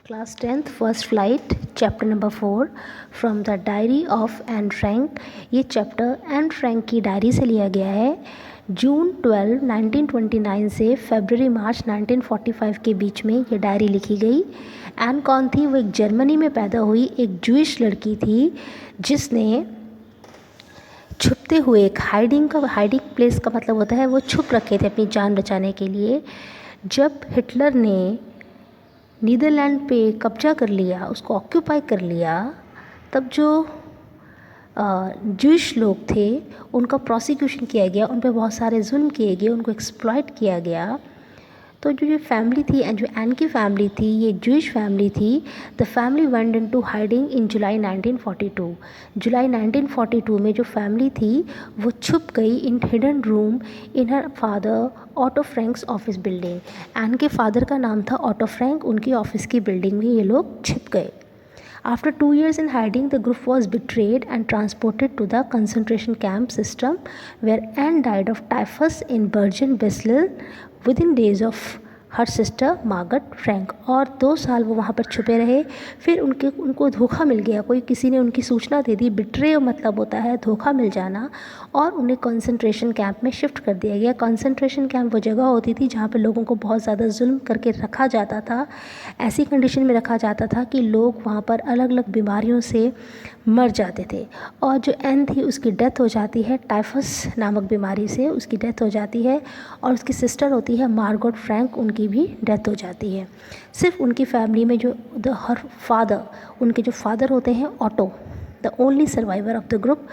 Class 10th First Flight chapter number 4 from the diary of Anne Frank. ये chapter Anne Frank की diary से लिया गया है। जून 12, 1929 से फरवरी मार्च 1945 के बीच में ये डायरी लिखी गई। एन कौन थी? वो एक जर्मनी में पैदा हुई एक जूइश लड़की थी जिसने छुपते हुए एक हाइडिंग प्लेस का मतलब होता है वो छुप रखे थे अपनी जान बचाने के लिए। जब हिटलर ने नीदरलैंड पे कब्जा कर लिया, उसको ऑक्यूपाई कर लिया, तब जो जूइश लोग थे उनका प्रोसिक्यूशन किया गया, उन पर बहुत सारे जुल्म किए गए, उनको एक्सप्लॉइट किया गया। तो जो ये फैमिली थी एंड जो एन की फैमिली थी, ये जूइश फैमिली थी। The family went into hiding in July 1942। जुलाई 1942 में जो फैमिली थी वो छुप गई in hidden room in her father Otto Frank's office building. Anne के फादर का नाम था ऑटो फ्रैंक, उनकी ऑफिस की बिल्डिंग में ये लोग छिप गए। After 2 years in hiding, the group was betrayed and transported to the concentration camp system, where Anne died of typhus in Bergen-Belsen within days of her sister Margaret Frank. और 2 साल वो वहाँ पर छुपे रहे। फिर उनको धोखा मिल गया, कोई किसी ने उनकी सूचना दे दी। बिट्रे मतलब होता है धोखा मिल जाना, और उन्हें कंसंट्रेशन कैंप में शिफ्ट कर दिया गया। कंसंट्रेशन कैंप वो जगह होती थी जहाँ पर लोगों को बहुत ज़्यादा जुल्म करके रखा जाता था। ऐसी कंडीशन में रखा जाता था कि लोग वहाँ पर अलग अलग बीमारियों से मर जाते थे। और जो एन थी उसकी डेथ हो जाती है, टाइफस नामक बीमारी से उसकी डेथ हो जाती है। और उसकी सिस्टर होती है मार्गरेट फ्रैंक, उनकी भी डेथ हो जाती है। सिर्फ उनकी फैमिली में जो हर फादर, उनके जो फादर होते हैं auto, the only survivor of the group,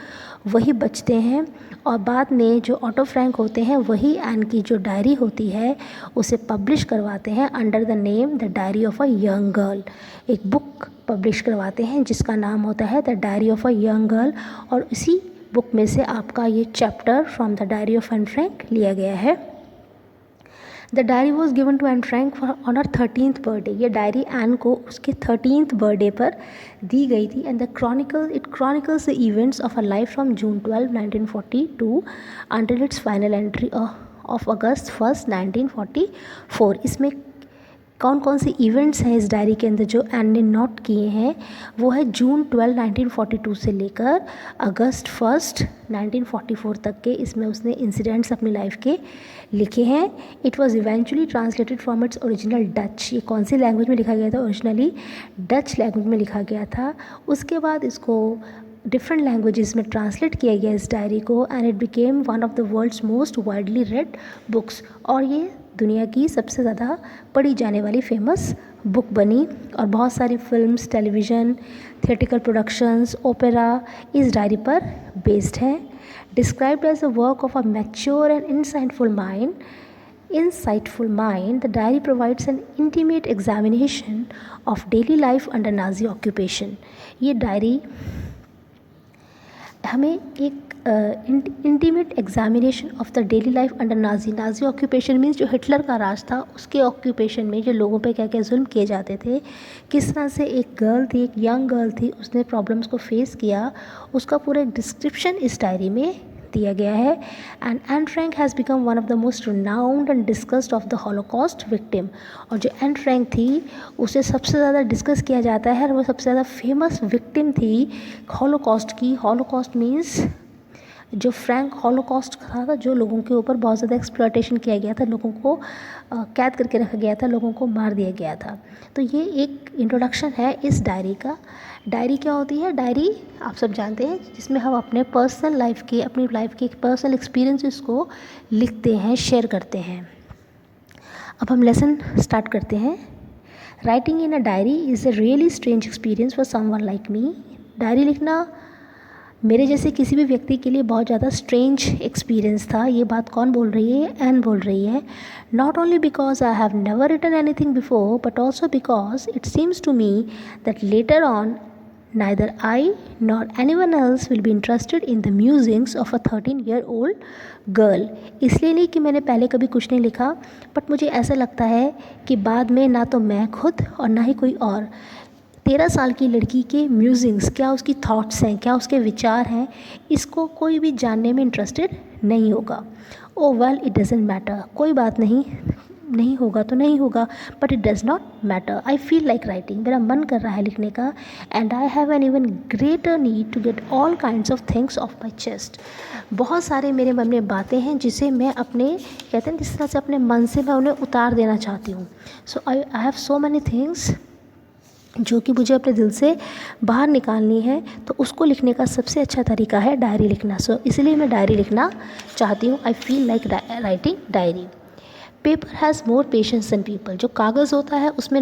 वही बचते हैं। और बाद में जो ऑटो फ्रैंक होते हैं वही एन की जो डायरी होती है उसे पब्लिश करवाते हैं under the name the diary of a young girl. एक बुक पब्लिश करवाते हैं जिसका नाम होता है the diary of a young girl. और इसी बुक में से आपका ये chapter from the diary of Anne Frank लिया गया है। The diary was given to Anne Frank on her 13th birthday. ये डायरी एन को उसके 13th बर्थडे पर दी गई थी। And it chronicles the events of a life from June 12, 1942 until it's final entry of अगस्त 1, 1944। इसमें कौन कौन से इवेंट्स हैं इस डायरी के अंदर जो एन ने नोट किए हैं, वो है जून 12, 1942 से लेकर अगस्त 1, 1944 तक के। इसमें उसने इंसिडेंट्स अपनी लाइफ के लिखे हैं। It was eventually translated from its original Dutch. ये कौन सी लैंग्वेज में लिखा गया था? ओरिजिनली डच लैंग्वेज में लिखा गया था। उसके बाद इसको डिफरेंट लैंग्वेजेस में ट्रांसलेट किया गया इस डायरी को, and it became one of the world's most widely read books. और ये दुनिया की सबसे ज़्यादा पढ़ी जाने वाली फेमस बुक बनी। और बहुत सारी films, television, theatrical productions, opera इस डायरी पर बेस्ड हैं। Described as a work of a mature and insightful mind, the diary provides an intimate examination of daily life under Nazi occupation. ये diary हमें एक intimate examination of the daily life under Nazi occupation means जो Hitler का राज था उसके occupation में जो लोगों पे क्या क्या जुल्म किए जाते थे, किस तरह से एक गर्ल थी, एक यंग गर्ल थी, उसने प्रॉब्लम्स को फेस किया, उसका पूरा एक डिस्क्रिप्शन इस डायरी में दिया गया है। And Anne Frank has become one of the most renowned and discussed of the Holocaust victim. और जो एन फ्रैंक थी उसे सबसे ज़्यादा डिस्कस किया जाता है और वो सबसे ज़्यादा फेमस विक्टिम थी हॉलोकॉस्ट की। हॉलोकॉस्ट मीन्स जो फ्रैंक हॉलोकॉस्ट था, जो लोगों के ऊपर बहुत ज़्यादा एक्सप्लॉयटेशन किया गया था, लोगों को कैद करके रखा गया था, लोगों को मार दिया गया था। तो ये एक इंट्रोडक्शन है इस डायरी का। डायरी क्या होती है? डायरी आप सब जानते हैं जिसमें हम अपने पर्सनल लाइफ के, अपनी लाइफ के पर्सनल एक्सपीरियंसेस को लिखते हैं, शेयर करते हैं। अब हम लेसन स्टार्ट करते हैं। Writing in a diary is a really strange experience for someone like me. Diary लिखना मेरे जैसे किसी भी व्यक्ति के लिए बहुत ज़्यादा स्ट्रेंज एक्सपीरियंस था। ये बात कौन बोल रही है? एन बोल रही है। Not only because I have never written anything before but also because it seems to me that later on neither I nor anyone else will be interested in the musings of a 13-year-old girl। इसलिए नहीं कि मैंने पहले कभी कुछ नहीं लिखा, but मुझे ऐसा लगता है कि बाद में ना तो मैं खुद और ना ही कोई और 13 साल की लड़की के म्यूजिंग्स, क्या उसकी थॉट्स हैं, क्या उसके विचार हैं, इसको कोई भी जानने में इंटरेस्टेड नहीं होगा। Oh well it doesn't matter, कोई बात नहीं, नहीं होगा तो नहीं होगा, but it does not matter, I feel like writing, मेरा मन कर रहा है लिखने का, and I have an even greater need to get all kinds of things off my chest. बहुत सारे मेरे मन में बातें हैं जिसे मैं अपने, कहते हैं जिस तरह से अपने मन से मैं उन्हें उतार देना चाहती हूँ। So I have so many things जो कि मुझे अपने दिल से बाहर निकालनी है, तो उसको लिखने का सबसे अच्छा तरीका है डायरी लिखना। सो इसलिए मैं डायरी लिखना चाहती हूँ। I feel like writing diary. Paper has more patience than people. जो कागज़ होता है उसमें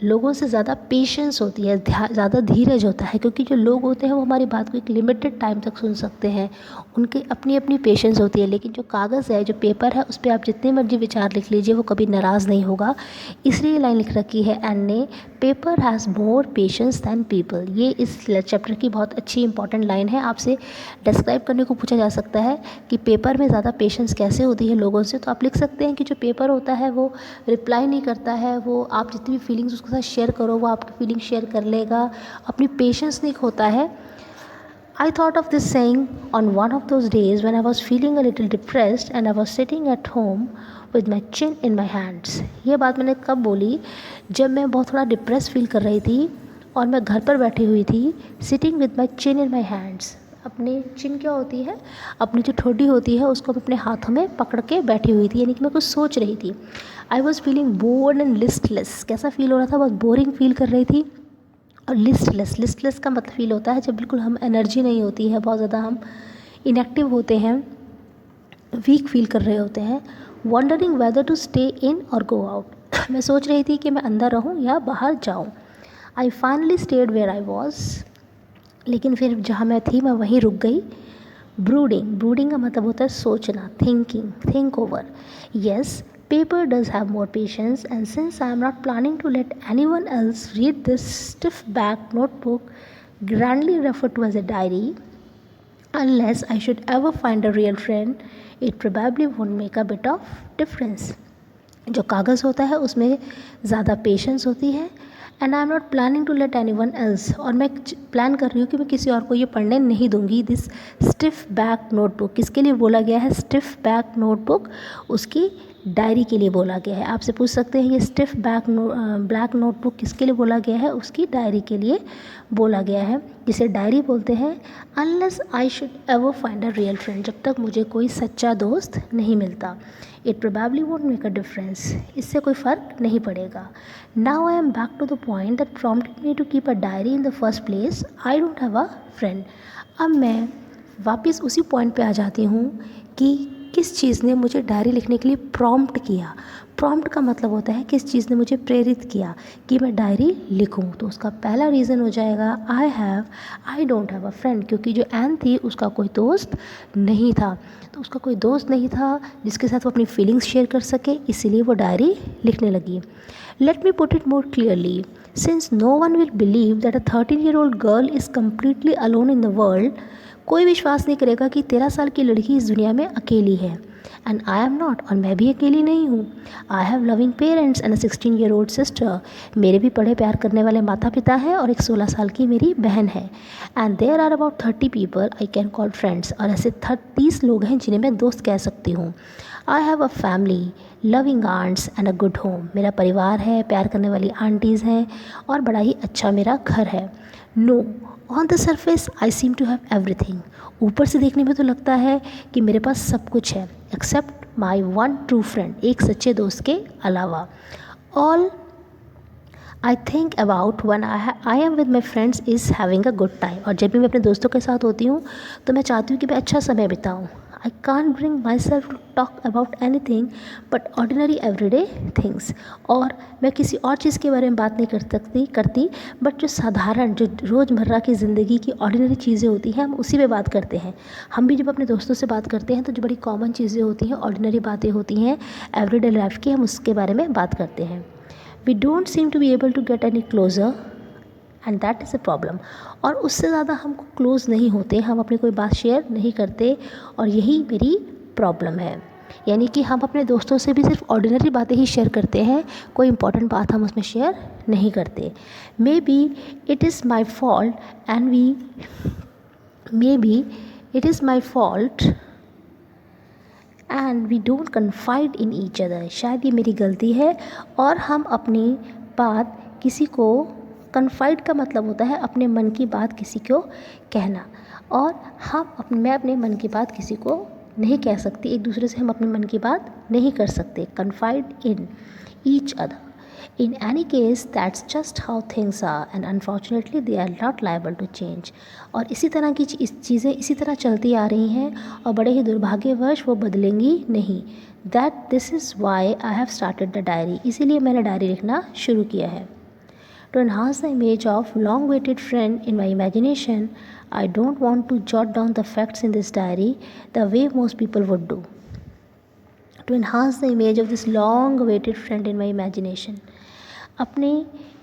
लोगों से ज़्यादा पेशेंस होती है, ज़्यादा धीरज होता है, क्योंकि जो लोग होते हैं वो हमारी बात को एक लिमिटेड टाइम तक सुन सकते हैं, उनकी अपनी अपनी पेशेंस होती है। लेकिन जो कागज़ है, जो पेपर है, उस पर आप जितने मर्जी विचार लिख लीजिए, वो कभी नाराज़ नहीं होगा। इसलिए लाइन लिख रखी है एन ने, paper has more patience than people. ये इस चैप्टर की बहुत अच्छी इंपॉर्टेंट लाइन है। आपसे डिस्क्राइब करने को पूछा जा सकता है कि पेपर में ज़्यादा पेशेंस कैसे होती है लोगों से, तो आप लिख सकते हैं कि जो पेपर होता है वो रिप्लाई नहीं करता है, वो आप जितनी भी फीलिंग्स उसके साथ शेयर करो वो आपकी फीलिंग शेयर कर लेगा, अपनी पेशेंस नहीं खोता है। I thought of this saying on one of those days when I was feeling a little depressed and I was sitting at home with my chin in my hands. ये बात मैंने कब बोली, जब मैं बहुत थोड़ा डिप्रेस फील कर रही थी और मैं घर पर बैठी हुई थी, sitting with my chin in my hands. अपने चिन क्या होती है, अपनी जो ठोडी होती है उसको मैं अपने हाथों में पकड़ के बैठी हुई थी, यानी कि मैं कुछ सोच रही थी। I was feeling board and listless. कैसा फील हो रहा था, बहुत बोरिंग फील कर रही थी। और लिस्टलेस का मतलब फील होता है जब बिल्कुल हम एनर्जी नहीं होती है, बहुत ज़्यादा हम इनएक्टिव होते हैं, वीक फील कर रहे होते हैं। Wondering whether to stay in or go out. मैं सोच रही थी कि मैं अंदर रहूं या बाहर जाऊं। I finally stayed where I was. लेकिन फिर जहाँ मैं थी मैं वहीं रुक गई। ब्रूडिंग का मतलब होता है सोचना, think over. Yes, paper does have more patience, and since I am not planning to let anyone else read this stiff back notebook, grandly referred to as a diary, unless I should ever find a real friend, it probably won't make a bit of difference. जो कागज़ होता है उसमें ज़्यादा patience होती है, and I am not planning to let anyone else, और मैं प्लान कर रही हूँ कि मैं किसी और को ये पढ़ने नहीं दूंगी। दिस स्टिफ बैक नोटबुक किसके लिए बोला गया है, स्टिफ बैक नोटबुक उसकी डायरी के लिए बोला गया है। आपसे पूछ सकते हैं ये स्टिफ ब्लैक नोटबुक किसके लिए बोला गया है, उसकी डायरी के लिए बोला गया है, जिसे डायरी बोलते हैं। Unless I should ever find a real friend, जब तक मुझे कोई सच्चा दोस्त नहीं मिलता। It probably won't make a difference, इससे कोई फ़र्क नहीं पड़ेगा। Now I am back to the point that prompted me to keep a diary in the first place. I don't have a friend. अब मैं वापस उसी पॉइंट पे आ जाती हूँ कि किस चीज़ ने मुझे डायरी लिखने के लिए प्रॉम्प्ट किया। प्रॉम्प्ट का मतलब होता है किस चीज़ ने मुझे प्रेरित किया कि मैं डायरी लिखूं। तो उसका पहला रीज़न हो जाएगा आई डोंट हैव अ फ्रेंड, क्योंकि जो एन थी उसका कोई दोस्त नहीं था। तो उसका कोई दोस्त नहीं था जिसके साथ वो अपनी फीलिंग्स शेयर कर सके, इसीलिए वो डायरी लिखने लगी। Let me put it more clearly, since no one will believe that a 13-year-old girl is completely alone in the world. कोई विश्वास नहीं करेगा कि 13 साल की लड़की इस दुनिया में अकेली है। एंड आई एम नॉट, और मैं भी अकेली नहीं हूँ। I have loving parents and a 16-year-old sister. मेरे भी बड़े प्यार करने वाले माता पिता हैं और एक 16 साल की मेरी बहन है। And there are about 30 people I can call friends, और ऐसे 30 लोग हैं जिन्हें मैं दोस्त कह सकती हूँ। I have a family, loving aunts and a good home. मेरा परिवार है, प्यार करने वाली आंटीज़ हैं और बड़ा ही अच्छा मेरा घर है। No, on the surface I seem to have everything. ऊपर से देखने में तो लगता है कि मेरे पास सब कुछ है, except my one true friend, एक सच्चे दोस्त के अलावा। All I think about when I am with my friends is having a good time. और जब भी मैं अपने दोस्तों के साथ होती हूँ तो मैं चाहती हूँ कि मैं अच्छा समय बिताऊँ। I can't bring myself to talk about anything but ordinary everyday things. और मैं किसी और चीज़ के बारे में बात नहीं करती बट जो साधारण, जो रोज़मर्रा की ज़िंदगी की ऑर्डिनरी चीज़ें होती हैं हम उसी पे बात करते हैं। हम भी जब अपने दोस्तों से बात करते हैं तो जो बड़ी कॉमन चीज़ें होती हैं, ऑर्डिनरी बातें होती हैं एवरीडे लाइफ की, हम उसके बारे में बात करते हैं। We don't seem to be able to get any closer and that is a problem। और उससे ज़्यादा हम क्लोज़ नहीं होते, हम अपनी कोई बात शेयर नहीं करते, और यही मेरी प्रॉब्लम है। यानी कि हम अपने दोस्तों से भी सिर्फ ऑर्डिनरी बातें ही शेयर करते हैं, कोई इंपॉर्टेंट बात हम उसमें शेयर नहीं करते। Maybe it is my fault and we don't confide in each other. शायद ये मेरी गलती है और हम अपनी बात किसी को, कन्फाइड का मतलब होता है अपने मन की बात किसी को कहना, और मैं अपने मन की बात किसी को नहीं कह सकती, एक दूसरे से हम अपने मन की बात नहीं कर सकते। Confide in each other. In any case, that's just how things are and unfortunately they are not liable to change। और इसी तरह की चीज़ें इसी तरह चलती आ रही हैं और बड़े ही दुर्भाग्यवश वो बदलेंगी नहीं। This is why I have started the diary। इसीलिए मैंने डायरी लिखना शुरू किया है। To enhance the image of long-awaited friend in my imagination, I don't want to jot down the facts in this diary the way most people would do। To enhance the image of this long-awaited friend in my imagination, अपने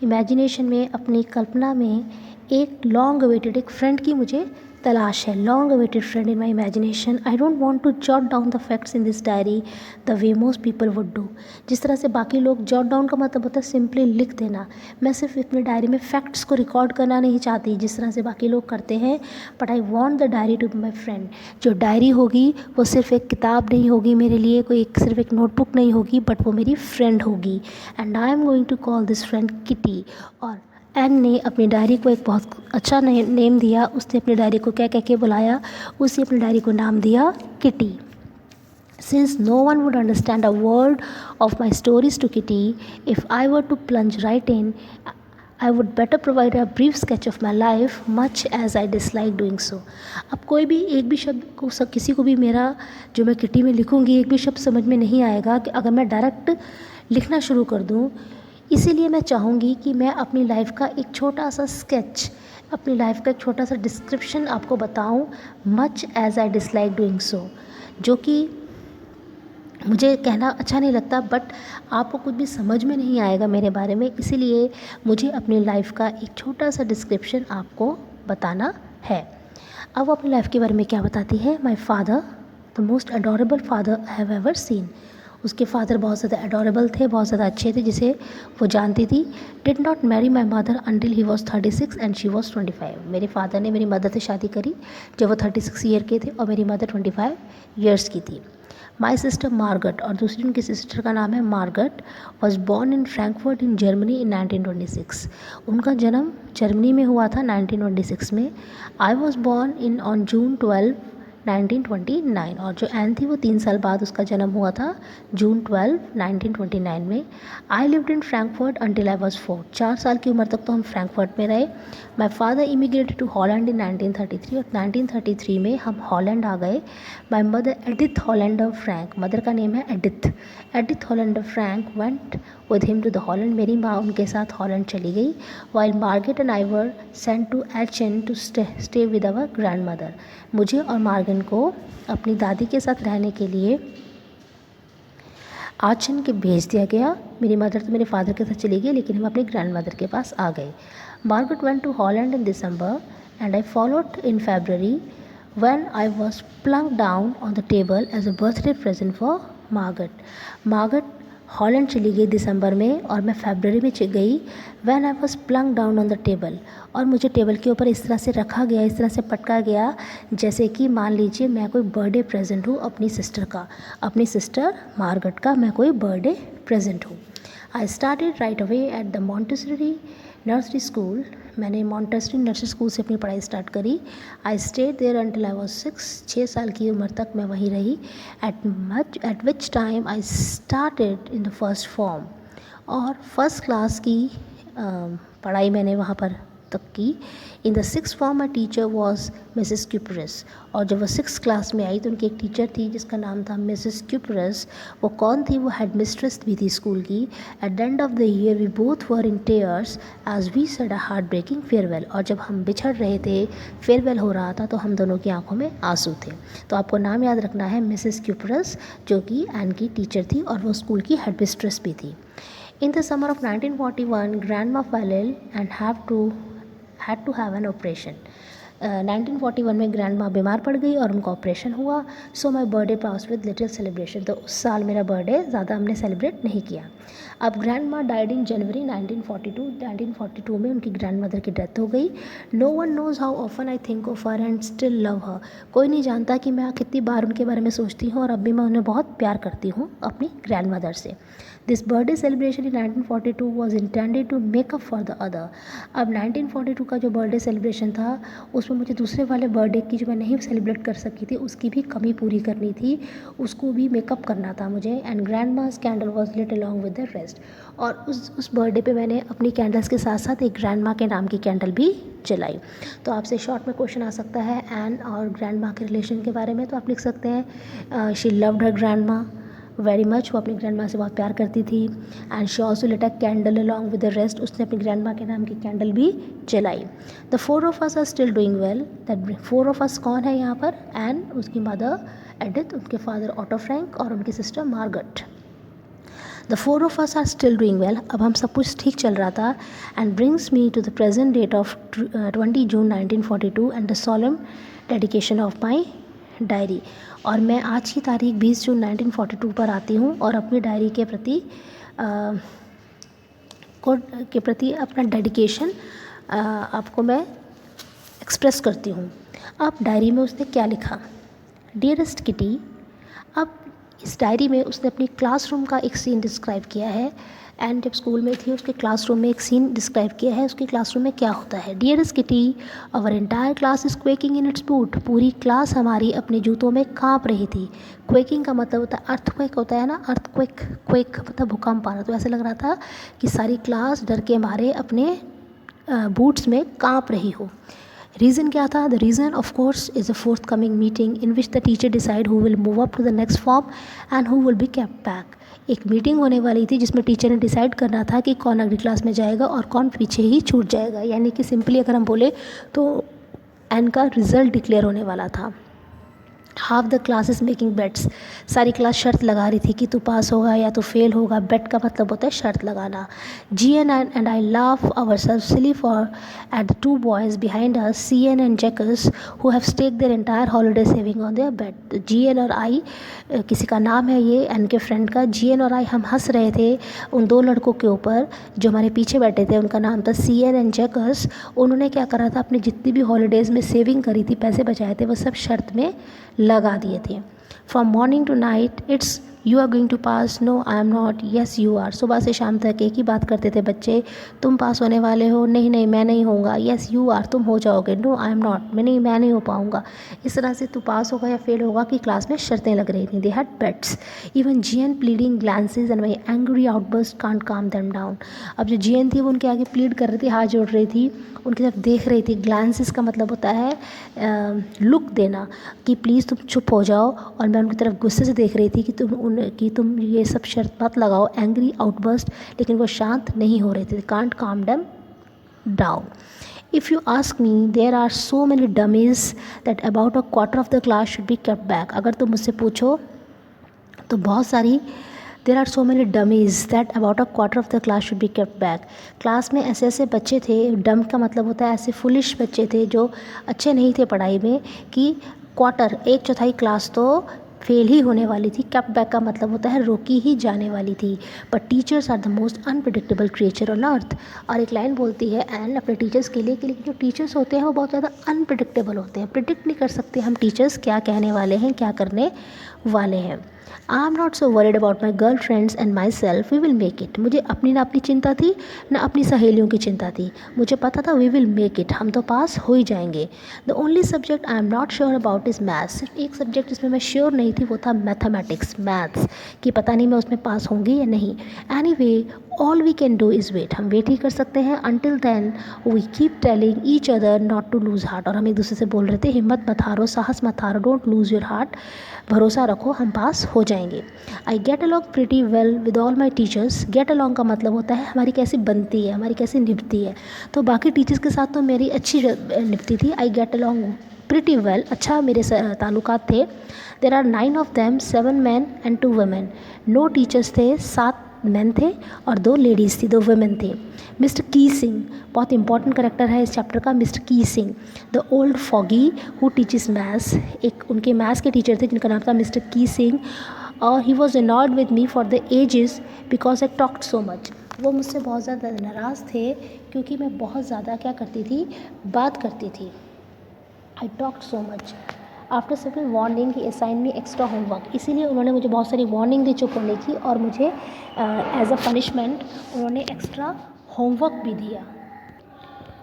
imagination में, अपनी कल्पना में एक long awaited एक friend की मुझे तलाश है। Long awaited friend in my imagination. I don't want to jot down the facts in this diary the way most people would do. जिस तरह से बाकी लोग, जॉट डाउन का मतलब होता है सिंपली लिख देना। मैं सिर्फ अपनी डायरी में फैक्ट्स को रिकॉर्ड करना नहीं चाहती जिस तरह से बाकी लोग करते हैं, but I want the diary to be my friend. जो डायरी होगी वो सिर्फ एक किताब नहीं होगी मेरे लिए, कोई सिर्फ एक नोटबुक नहीं होगी, बट वो मेरी फ्रेंड होगी। And I am going to call this friend Kitty. और एन ने अपनी डायरी को एक बहुत अच्छा नेम दिया। उसने अपनी डायरी को क्या कह के बुलाया? उसने अपनी डायरी को नाम दिया kitty. Since no one would understand a word of my stories to Kitty, if I were to plunge right in, I would better provide a brief sketch of my life, much as I dislike doing so। अब कोई भी एक भी शब्द को किसी को भी मेरा जो मैं किटी में लिखूँगी एक भी शब्द समझ में नहीं आएगा कि अगर मैं डायरेक्ट लिखना शुरू कर दूँ। इसीलिए मैं चाहूँगी कि मैं अपनी लाइफ का एक छोटा सा स्केच, अपनी लाइफ का एक छोटा सा डिस्क्रिप्शन आपको बताऊँ, much as I dislike doing so, जो कि मुझे कहना अच्छा नहीं लगता, बट आपको कुछ भी समझ में नहीं आएगा मेरे बारे में। इसीलिए मुझे अपनी लाइफ का एक छोटा सा डिस्क्रिप्शन आपको बताना है। अब वो अपनी लाइफ के बारे में क्या बताती है? My father the most adorable father I have ever seen. उसके फादर बहुत ज़्यादा एडोरेबल थे, बहुत ज़्यादा अच्छे थे, जिसे वो जानती थी। Did not marry my mother until he was 36 and she was 25। मेरे फादर ने मेरी मदर से शादी करी जब वो 36 ईयर के थे और मेरी मदर 25 ईयर्स की थी। माई सिस्टर मार्गट, और दूसरी उनकी सिस्टर का नाम है Margot, was born in Frankfurt in Germany in 1926। उनका जन्म जर्मनी में हुआ था 1926 में। I was born in on June 12 1929। और जो एन थी वो 3 साल बाद उसका जन्म हुआ था जून 12 1929 में। I lived in Frankfurt until I was 4। 4 साल की उम्र तक तो हम फ्रैंकफर्ट में रहे। My father immigrated to Holland in 1933 और 1933 में हम हॉलैंड आ गए। My mother Edith Hollander Frank, mother का नेम है Edith Hollander Frank went with him to the Holland. मेरी माँ उनके साथ हॉलैंड चली गई। While Margot and I were sent to Aachen to stay with our grandmother. मुझे और मार्गन को अपनी दादी के साथ रहने के लिए आचन के भेज दिया गया। मेरी मदर तो मेरे फादर के साथ चली गई, लेकिन हम अपनी ग्रैंड मदर के पास आ गए। Margaret went to Holland in December and I followed in February when I was plunked down on the table as a birthday present for Margaret। Margaret Holland चली गई दिसंबर में और मैं फरवरी में गई। when I was plunked down on the table, और मुझे table के ऊपर इस तरह से रखा गया, इस तरह से पटका गया जैसे कि मान लीजिए मैं कोई बर्थडे प्रेजेंट हूँ अपनी सिस्टर का, अपनी सिस्टर मार्गरेट का मैं कोई बर्थडे प्रेजेंट हूँ। I started right away at the Montessori nursery school. मैंने मॉन्टेसरी नर्सरी स्कूल से अपनी पढ़ाई स्टार्ट करी। I stayed there until I was 6 साल की उम्र तक मैं वहीं रही। At which time I started in the first form, और फर्स्ट क्लास की पढ़ाई मैंने वहाँ पर तक की। In the 6th form my teacher was Mrs Kuperus, और जब वो 6th क्लास में आई तो उनकी एक टीचर थी जिसका नाम था मिसेस क्यूपरस। वो कौन थी? वो हेड मिस्ट्रेस भी थी स्कूल की। At the end of the year we both were in tears as we said a heartbreaking farewell. और जब हम बिछड़ रहे थे, फेयरवेल हो रहा था, तो हम दोनों की आंखों में आंसू थे। तो आपको नाम याद रखना है मिसेस क्यूपरस, जो कि एन की टीचर थी और वो स्कूल की हेड मिस्ट्रेस भी थी। In the summer of 1941, Grandma fell ill and had to have an operation। 1941 में ग्रैंड माँ बीमार पड़ गई और उनका ऑपरेशन हुआ. So my birthday pass with little celebration. तो उस साल मेरा बर्थडे ज़्यादा हमने सेलिब्रेट नहीं किया. अब ग्रैंड माँ डाइड इन जनवरी 1942. 1942 में उनकी ग्रैंड मदर की डेथ हो गई. No one knows how often I think of her and still love her. कोई नहीं जानता कि मैं कितनी बार उनके बारे में सोचती हूँ और अब भी मैं उन्हें बहुत प्यार करती हूँ अपनी ग्रैंड मदर से. This birthday celebration in 1942 was intended to make up for the other. अब 1942 का जो बर्थडे सेलिब्रेशन था उसमें मुझे दूसरे वाले बर्थडे की जो मैं नहीं सेलिब्रेट कर सकी थी उसकी भी कमी पूरी करनी थी, उसको भी मेकअप करना था मुझे. And grandma's candle was lit along with the rest. और उस बर्थडे पे मैंने अपनी कैंडल्स के साथ साथ एक ग्रैंड माँ के नाम की कैंडल भी जलाई. तो आपसे शॉर्ट में क्वेश्चन आ सकता है एन और ग्रैंड माँ के रिलेशन के बारे में. तो आप लिख सकते हैं she loved her grandma very much. वो अपनी ग्रैंड माँ से बहुत प्यार करती थी. And she also lit a candle along with the rest. उसने अपनी ग्रैंड माँ के नाम की कैंडल भी जलाई. The 4 of us are still doing well. That 4 of us कौन है यहाँ पर? एन, उसकी मदर एडिथ, उनके फादर ऑटो फ्रैंक और उनकी sister Margaret. The 4 of us are still doing well. अब हम सब कुछ ठीक चल रहा था. And brings me to the present date of 20 June 1942 and the solemn dedication of my diary. और मैं आज की तारीख 20 जून 1942 पर आती हूँ और अपनी डायरी के प्रति अपना डेडिकेशन आपको मैं एक्सप्रेस करती हूँ. अब डायरी में उसने क्या लिखा? Dearest kitty. अब इस डायरी में उसने अपनी क्लासरूम का एक सीन डिस्क्राइब किया है. एंड जब स्कूल में थी उसके क्लासरूम में एक सीन डिस्क्राइब किया है. उसके क्लासरूम में क्या होता है? Dearest Kitty, our entire class is quaking in its boot. पूरी क्लास हमारी अपने जूतों में काँप रही थी. क्वेकिंग का मतलब होता है अर्थक्वेक होता है ना, अर्थक्वेक. क्वेक मतलब भूकंप आना. तो ऐसे लग रहा था कि सारी क्लास डर के मारे अपने बूट्स में काँप रही हो. रीज़न क्या था? The reason of course is a forthcoming meeting in which the teacher decide who will move up to the next form and who will be kept back. एक मीटिंग होने वाली थी जिसमें टीचर ने decide करना था कि कौन अगली क्लास में जाएगा और कौन पीछे ही छूट जाएगा. यानी कि सिंपली अगर हम बोले तो एन का रिज़ल्ट डिक्लेयर होने वाला था. Half the class is making bets. सारी क्लास शर्त लगा रही थी कि तू पास होगा या तो फेल होगा. बेट का मतलब होता है शर्त लगाना. G and I laugh ourself silly for at the 2 boys behind us, C N and Jacques, who have stake their entire holiday saving on their bet. G and और आई, किसी का नाम है ये एन के friend का. जी and और आई हम हंस रहे थे उन 2 लड़कों के ऊपर जो हमारे पीछे बैठे थे. उनका नाम था सी एन एंड जैकस. उन्होंने क्या करा था? अपनी जितनी भी हॉलीडेज़ में सेविंग करी थी, पैसे बचाए थे, वो सब शर्त में लगा दिए थे. From morning to night it's you are going to pass, no I am not, yes you are. सुबह से शाम तक एक ही बात करते थे बच्चे. तुम पास होने वाले हो, नहीं नहीं मैं नहीं होऊंगा. येस यू आर, तुम हो जाओगे. नो आई एम नॉट, मैं नहीं हो पाऊंगा. इस तरह से तू पास होगा या फेल होगा की क्लास में शर्तें लग रही थी. They had bets. Even G N pleading glances and my angry outburst can't calm them down. अब जो जी एन थी वो उनके आगे प्लीड कर रही थी, हाथ जोड़ रही थी, उनकी तरफ देख रही थी. ग्लांसेस का मतलब होता है लुक देना कि प्लीज़ तुम चुप हो जाओ. और मैं उनकी तरफ गुस्से से देख रही थी कि तुम ये सब शर्त मत लगाओ, एंग्री आउटबर्स्ट. लेकिन वो शांत नहीं हो रहे थे. Can't calm them down. If you ask me, there are so many dummies that about a quarter of the class should be kept back. अगर तुम मुझसे पूछो तो बहुत सारी there are so many dummies that about a quarter of the class should be kept back. Class में ऐसे ऐसे बच्चे थे. डम का मतलब होता है ऐसे फुलिश बच्चे थे जो अच्छे नहीं थे पढ़ाई में, कि क्वार्टर 1/4 क्लास तो फेल ही होने वाली थी. केप्ट बैक का मतलब होता है रोकी ही जाने वाली थी. But teachers are the most unpredictable creature on earth. और एक लाइन बोलती है एंड अपने टीचर्स के लिए कि लेकिन जो टीचर्स होते हैं वो बहुत ज़्यादा अनप्रिडिक्टेबल होते हैं. प्रिडिक्ट नहीं कर सकते हम टीचर्स क्या कहने वाले हैं, क्या करने वाले हैं. I am not so worried about my girlfriends and myself, we will make it. मुझे अपनी ना अपनी चिंता थी ना अपनी सहेलियों की चिंता थी. मुझे पता था वी विल मेक इट, हम तो पास हो ही जाएंगे. The only subject I am not sure about is maths. सिर्फ एक सब्जेक्ट जिसमें मैं श्योर नहीं थी वो था मैथमेटिक्स, मैथ्स, कि पता नहीं मैं उसमें पास होंगी या नहीं. Anyway all we can do is wait. हम वेट ही कर सकते हैं. Until then we keep telling each other not to lose heart. और हम एक दूसरे से बोल रहे थे हिम्मत मत हारो, साहस मत हारो, डोंट लूज़ योर हार्ट, भरोसा रखो, हम पास हो जाएंगे. आई get along pretty well with all my teachers. Get along का मतलब होता है हमारी कैसी बनती है, हमारी कैसी निभती है. तो बाकी टीचर्स के साथ तो मेरी अच्छी निभती थी. I get along pretty well, अच्छा मेरे ताल्लुकात थे. There are 9 of them, 7 men and 2 women. 9 teachers थे, 7 मेन थे और 2 लेडीज़ थी, 2 वुमेन थे। मिस्टर की सिंह बहुत इंपॉर्टेंट करेक्टर है इस चैप्टर का। मिस्टर की Singh the old foggy who teaches maths, एक उनके मैथ्स के टीचर थे जिनका नाम था मिस्टर की सिंह। और he was annoyed with me for the ages because I talked so much. वो मुझसे बहुत ज़्यादा नाराज़ थे क्योंकि मैं बहुत ज़्यादा क्या करती थी, बात करती थी। आई talked so much. After several warning ही असाइन मी एक्स्ट्रा होमवर्क, इसीलिए उन्होंने मुझे बहुत सारी वार्निंग दी चुप होने की, और मुझे एज अ पनिशमेंट उन्होंने एक्स्ट्रा होमवर्क भी दिया।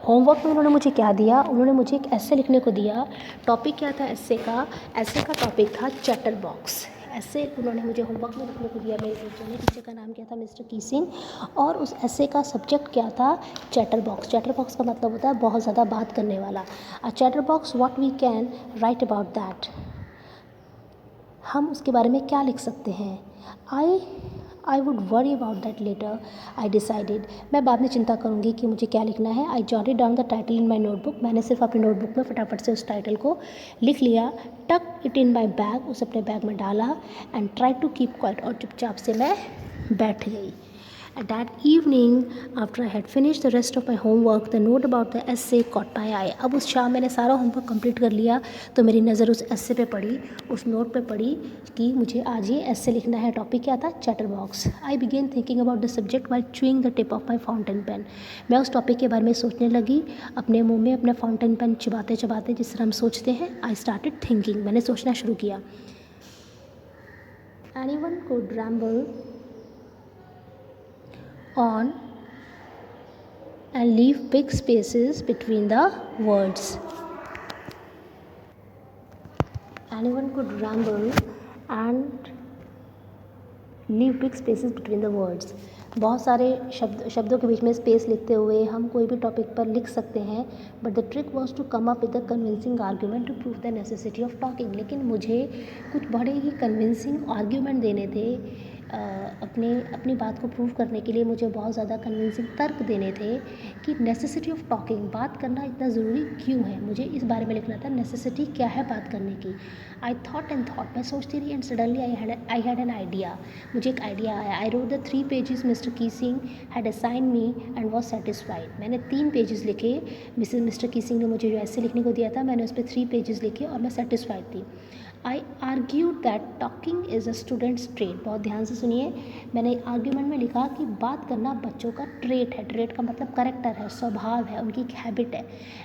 होमवर्क में उन्होंने मुझे क्या दिया, उन्होंने मुझे एक ऐसे लिखने को दिया। टॉपिक क्या था ऐसे का टॉपिक था चैटर बॉक्स। ऐसे उन्होंने मुझे होमवर्क में लिखने को दिया मेरे टीचर ने। टीचर का नाम क्या था, मिस्टर की सिंह, और उस ऐसे का सब्जेक्ट क्या था, चैटर बॉक्स। चैटर बॉक्स का मतलब होता है बहुत ज़्यादा बात करने वाला। A chatterbox what we can write about that, हम उसके बारे में क्या लिख सकते हैं। I would worry about that later, I decided, मैं बाद में चिंता करूँगी कि मुझे क्या लिखना है। आई jotted down the title in my notebook, मैंने सिर्फ अपनी नोटबुक में फटाफट से उस टाइटल को लिख लिया। टक इट इन माई बैग, उसे अपने बैग में डाला। And try to keep quiet, और चुपचाप से मैं बैठ गई। At that evening, after I had finished the rest of my homework, the note about the essay caught my eye. अब उस शाम मैंने सारा होमवर्क कंप्लीट कर लिया तो मेरी नज़र उस एस्से पे पड़ी, उस नोट पे पड़ी कि मुझे आज ये एस्से लिखना है। टॉपिक क्या था, chatterbox. I begin thinking about the subject while chewing the tip of my fountain pen. मैं उस टॉपिक के बारे में सोचने लगी, अपने मुंह में अपना फाउंटेन पेन चबाते चबाते, जिस तरह हम सोचते हैं। आई स्टार्टेड थिंकिंग, मैंने सोचना शुरू किया। Anyone could ramble on and leave big spaces between the words. Anyone could ramble and leave big spaces between the words. बहुत सारे शब्दों के बीच में स्पेस लिखते हुए हम कोई भी टॉपिक पर लिख सकते हैं। But the trick was to come up with the convincing argument to prove the necessity of talking. लेकिन मुझे कुछ बड़े ही कन्विंसिंग आर्ग्यूमेंट देने थे, अपनी बात को प्रूव करने के लिए मुझे बहुत ज़्यादा कन्विंसिंग तर्क देने थे कि नेसेसिटी ऑफ टॉकिंग, बात करना इतना ज़रूरी क्यों है। मुझे इस बारे में लिखना था, नेसेसिटी क्या है बात करने की। आई थॉट एंड थॉट, मैं सोचती रही, and suddenly I had an idea, मुझे एक आइडिया आया। I wrote the 3 pages Mister की Singh had assign me and was satisfied. मैंने 3 पेजेस लिखे, मिस्टर की सिंह ने मुझे जो ऐसे लिखने को दिया था, मैंने उस पर 3 पेजेस लिखे और मैं सेटिस्फाइड थी। I argued that talking is a student's trait. बहुत ध्यान से सुनिए, मैंने आर्ग्यूमेंट में लिखा कि बात करना बच्चों का ट्रेट है। ट्रेट का मतलब करेक्टर है, स्वभाव है, उनकी एक हैबिट है।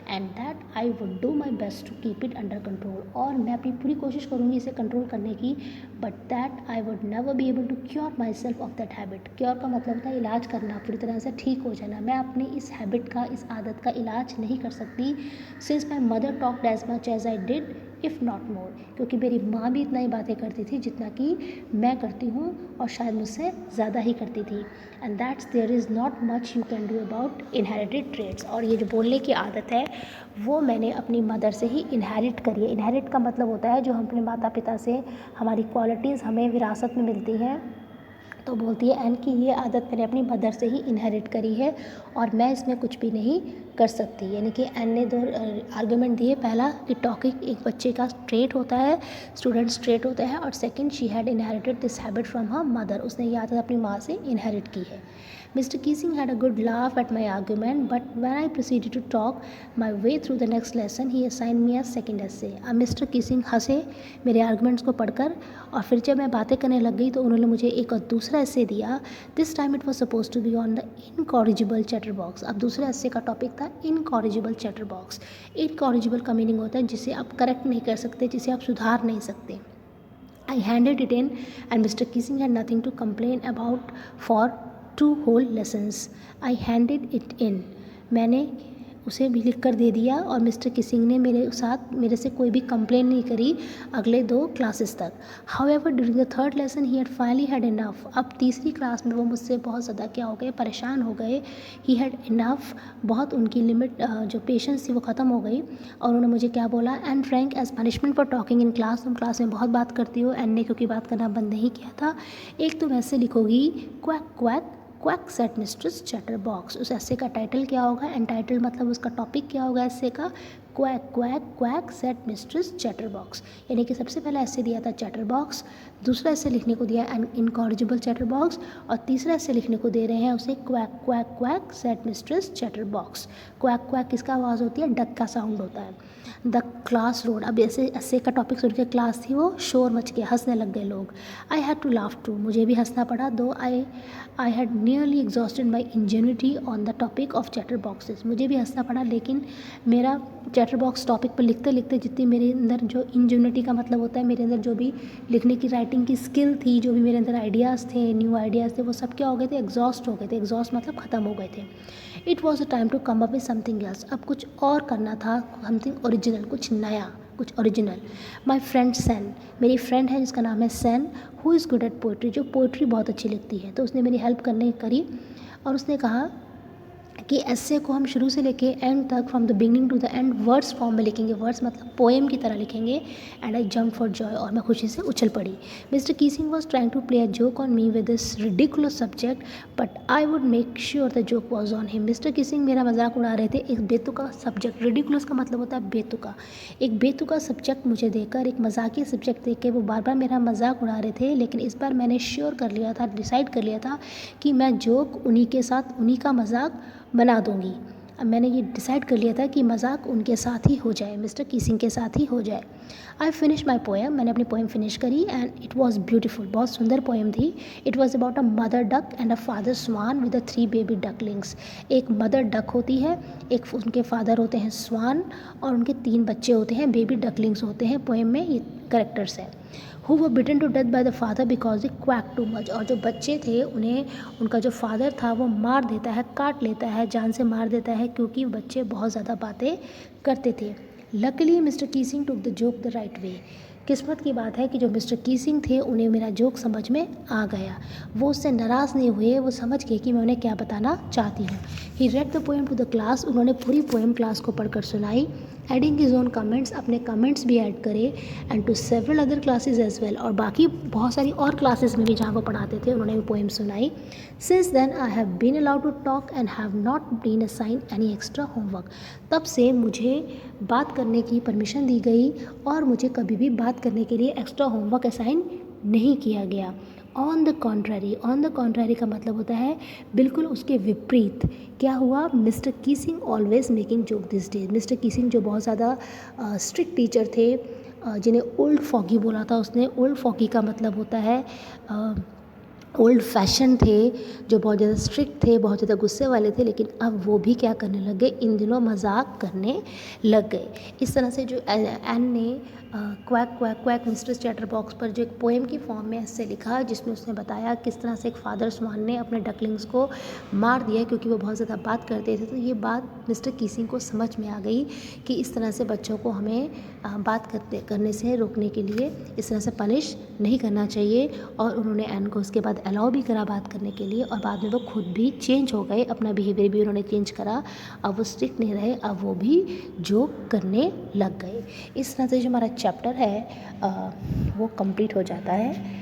And that I would do my best to keep it under control, और मैं अपनी पूरी कोशिश करूँगी इसे कंट्रोल करने की। But that I would never be able to cure myself of that habit. Cure का मतलब होता है इलाज करना, पूरी तरह से ठीक हो जाना। मैं अपनी इस हैबिट का, इस आदत का इलाज नहीं कर सकती, since my mother talked as much as I did if not more, क्योंकि मेरी माँ भी इतना ही बातें करती थी जितना कि मैं करती हूँ, और शायद मुझसे ज़्यादा ही करती थी। And that's there is not much you can do about inherited traits. और ये जो बोलने की आदत है वो मैंने अपनी मदर से ही इनहेरिट करी है। इनहेरिट का मतलब होता है जो हम अपने माता पिता से, हमारी क्वालिटीज़ हमें विरासत में मिलती हैं। तो बोलती है एन कि ये आदत मैंने अपनी मदर से ही इनहेरिट करी है और मैं इसमें कुछ भी नहीं कर सकती। यानी कि एन ने 2 आर्गूमेंट दिए। पहला कि टॉकिंग एक बच्चे का ट्रेट होता है, स्टूडेंट्स ट्रेट होता है, और second she had inherited this habit from her mother, उसने ये आदत अपनी माँ से इनहेरिट की है। Mr. Keesing had a good laugh at my argument, but when I proceeded to talk my way through the next lesson, he assigned me a second essay. अब mister कीसिंग हंसे मेरे आर्गूमेंट्स को पढ़कर, और फिर जब मैं बातें करने लग गई तो उन्होंने मुझे एक और दूसरा essay दिया। This time it was suppose to be on the incorrigible chatterbox. अब दूसरे essay का टॉपिक था इनकॉरिजिबल चैटर बॉक्स। इनकॉरिजिबल का मीनिंग होता है जिसे आप करेक्ट नहीं कर सकते, जिसे आप सुधार नहीं सकते। I handed it in and Mr. Kissing had nothing to complain about for 2 whole lessons. I handed it in. मैंने उसे भी लिख कर दे दिया और मिस्टर किसिंग ने मेरे से कोई भी कंप्लेन नहीं करी अगले 2 क्लासेस तक। However during the 3rd lesson he had finally had enough. अब तीसरी क्लास में वो मुझसे बहुत ज़्यादा क्या हो गए, परेशान हो गए। ही हैड इनफ, बहुत उनकी लिमिट जो पेशेंस थी वो ख़त्म हो गई, और उन्होंने मुझे क्या बोला, and Frank as punishment for talking in class, तुम क्लास में बहुत बात करती हो। एंड ने क्योंकि बात करना बंद नहीं किया था, एक तुम ऐसे लिखोगी quack quack quack said mistress chatterbox. उस ऐसे का टाइटल क्या होगा, एंड टाइटल मतलब उसका टॉपिक क्या होगा ऐसे का, quack quack quack said mistress chatterbox, यानी कि सबसे पहला ऐसे दिया था चैटरबॉक्स, दूसरा ऐसे लिखने को दिया एन इनकॉरिजिबल चैटरबॉक्स, और तीसरा ऐसे लिखने को दे रहे हैं उसे quack quack quack said mistress chatterbox. Quack quack किसका आवाज़ होती है? डक का साउंड होता है। द क्लास रोड, अब ऐसे ऐसे का टॉपिक सुन के क्लास थी वो शोर मच गया, हंसने लग गए लोग। I had to laugh too, मुझे भी हंसना पड़ा, though I had nearly exhausted my ingenuity on the topic of chatterboxes, मुझे भी हंसना पड़ा, लेकिन मेरा चैटर बॉक्स टॉपिक पर लिखते लिखते जितनी मेरे अंदर जो इंजेन्यूटी का मतलब होता है, मेरे अंदर जो भी लिखने की राइटिंग की स्किल थी, जो भी मेरे अंदर आइडियाज़ थे, न्यू आइडियाज़ थे, वो सब क्या हो गए थे? एग्जॉस्ट हो गए थे। एग्जॉस्ट मतलब ख़त्म हो गए थे। It was a time to come up with something else, अब कुछ और करना था, समथिंग ओरिजिनल, कुछ नया, कुछ ओरिजिनल। माई फ्रेंड सैन, मेरी फ्रेंड है जिसका नाम है Sanne, who is good at poetry, जो पोइट्री बहुत अच्छी लिखती है, तो उसने मेरी हेल्प करने करी और उसने कहा कि ऐसे को हम शुरू से लेके एंड तक, from the beginning to the end words form में लिखेंगे, वर्ड्स मतलब पोएम की तरह लिखेंगे। And I jump for joy, और मैं खुशी से उछल पड़ी। Mr Keesing was trying to play a joke on me with this ridiculous subject, but I would make sure the joke was on him. Mr Keesing मेरा मजाक उड़ा रहे थे एक बेतुका सब्जेक्ट, रिडिकुलस का मतलब होता है बेतुका, एक बेतुका सब्जेक्ट मुझे देकर, एक मजाकिया सब्जेक्ट देकर वो बार बार मेरा मजाक उड़ा रहे थे। लेकिन इस बार मैंने श्योर कर लिया था, डिसाइड कर लिया था कि मैं जोक उन्हीं के साथ, उन्हीं का मजाक बना दूंगी। अब मैंने ये डिसाइड कर लिया था कि मजाक उनके साथ ही हो जाए, मिस्टर कीसिंग के साथ ही हो जाए। आई फिनिश माई पोएम, मैंने अपनी पोएम फिनिश करी एंड इट वॉज ब्यूटीफुल, बहुत सुंदर पोएम थी। It was about a mother duck and a father swan with 3 baby ducklings. एक मदर डक होती है, एक उनके फादर होते हैं स्वान, और उनके 3 बच्चे होते हैं, बेबी डकलिंग्स होते हैं। पोएम में ये करेक्टर्स हैं। Who were bitten to death by the father because they quack too much, और जो बच्चे थे उन्हें उनका जो फादर था वो मार देता है, काट लेता है, जान से मार देता है, क्योंकि बच्चे बहुत ज़्यादा बातें करते थे। Luckily Mr Keesing took the joke the right way, किस्मत की बात है कि जो मिस्टर कीसिंग थे उन्हें मेरा जोक समझ में आ गया, वो उससे नाराज़ नहीं हुए, वो समझ गए कि मैं उन्हें क्या बताना चाहती हूँ। He read the poem to the class, उन्होंने पूरी पोएम क्लास को पढ़कर सुनाई। एडिंग हिज ओन कमेंट्स, अपने कमेंट्स भी ऐड करे, and to several other classes as well, और बाकी बहुत सारी और क्लासेस में भी जहाँ वो पढ़ाते थे उन्होंने भी पोएम सुनाई। Since then I have been allowed to talk and have not been assign any extra homework, तब से मुझे बात करने की परमिशन दी गई और मुझे कभी भी बात करने के लिए एक्स्ट्रा होमवर्क असाइन नहीं किया गया। ऑन द कॉन्ट्ररी का मतलब होता है बिल्कुल उसके विपरीत। क्या हुआ? Mr Keesing always making joke these days, Mr Keesing जो बहुत ज़्यादा स्ट्रिक्ट टीचर थे, जिन्हें ओल्ड फॉगी बोला था उसने। ओल्ड फॉगी का मतलब होता है ओल्ड फैशन थे, जो बहुत ज़्यादा स्ट्रिक्ट थे, बहुत ज़्यादा गुस्से वाले थे, लेकिन अब वो भी क्या करने लग गए, इन दिनों मजाक करने लग गए। इस तरह से जो एन ने quack quack quack mister chatter box पर जो एक पोएम की फॉर्म में ऐसे लिखा, जिसमें उसने बताया किस तरह से एक फादर स्वान ने अपने डकलिंग्स को मार दिया क्योंकि वो बहुत ज़्यादा बात करते थे। तो ये बात मिस्टर कीसिंग को समझ में आ गई कि इस तरह से बच्चों को हमें बात करने से रोकने के लिए इस तरह से पनिश नहीं करना चाहिए, और उन्होंने एन को उसके बाद अलाउ भी करा बात करने के लिए, और बाद में वो खुद भी चेंज हो गए, अपना बिहेवियर भी उन्होंने चेंज करा। अब वो स्ट्रिक्ट नहीं रहे, अब वो भी जोक करने लग गए। इस तरह से जो हमारा चैप्टर है वो कंप्लीट हो जाता है।